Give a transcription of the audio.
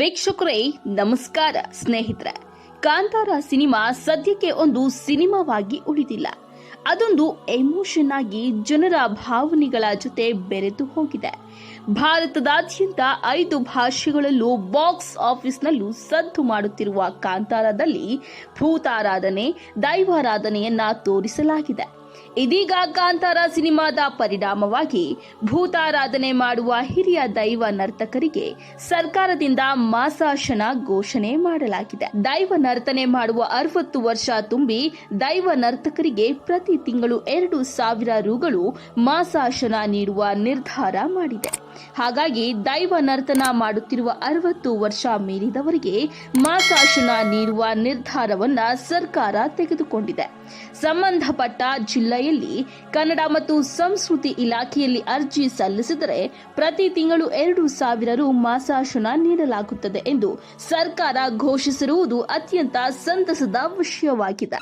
ವೀಕ್ಷಕರೇ ನಮಸ್ಕಾರ ಸ್ನೇಹಿತರೆ. ಕಾಂತಾರ ಸಿನಿಮಾ ಸದ್ಯಕ್ಕೆ ಒಂದು ಸಿನಿಮಾವಾಗಿ ಉಳಿದಿಲ್ಲ. ಅದೊಂದು ಎಮೋಷನ್ ಆಗಿ ಜನರ ಭಾವನೆಗಳ ಜೊತೆ ಬೆರೆತು ಹೋಗಿದೆ. ಭಾರತದಾದ್ಯಂತ 5 ಭಾಷೆಗಳಲ್ಲೂ ಬಾಕ್ಸ್ ಆಫೀಸ್ನಲ್ಲೂ ಸದ್ದು ಮಾಡುತ್ತಿರುವ ಕಾಂತಾರದಲ್ಲಿ ಭೂತಾರಾಧನೆ, ದೈವಾರಾಧನೆಯನ್ನ ತೋರಿಸಲಾಗಿದೆ. ಇದೀಗ ಕಾಂತಾರ ಸಿನಿಮಾದ ಪರಿಣಾಮವಾಗಿ ಭೂತಾರಾಧನೆ ಮಾಡುವ ಹಿರಿಯ ದೈವ ನರ್ತಕರಿಗೆ ಸರ್ಕಾರದಿಂದ ಮಾಸಾಶನ ಘೋಷಣೆ ಮಾಡಲಾಗಿದೆ. ದೈವ ನರ್ತನೆ ಮಾಡುವ 60 ವರ್ಷ ತುಂಬಿ ದೈವ ನರ್ತಕರಿಗೆ ಪ್ರತಿ ತಿಂಗಳು 2,000 ರೂಗಳು ಮಾಸಾಶನ ನೀಡುವ ನಿರ್ಧಾರ ಮಾಡಿದೆ. ಹಾಗಾಗಿ ದೈವ ನರ್ತನ ಮಾಡುತ್ತಿರುವ 60 ವರ್ಷ ಮೀರಿದವರಿಗೆ ಮಾಸಾಶನ ನೀಡುವ ನಿರ್ಧಾರವನ್ನ ಸರ್ಕಾರ ತೆಗೆದುಕೊಂಡಿದೆ. ಸಂಬಂಧಪಟ್ಟ ಜಿಲ್ಲೆಯಲ್ಲಿ ಕನ್ನಡ ಮತ್ತು ಸಂಸ್ಕೃತಿ ಇಲಾಖೆಯಲ್ಲಿ ಅರ್ಜಿ ಸಲ್ಲಿಸಿದರೆ ಪ್ರತಿ ತಿಂಗಳು 2,000 ರು ಮಾಸಾಶನ ನೀಡಲಾಗುತ್ತದೆ ಎಂದು ಸರ್ಕಾರ ಘೋಷಿಸಿರುವುದು ಅತ್ಯಂತ ಸಂತಸದ ವಿಷಯವಾಗಿದೆ.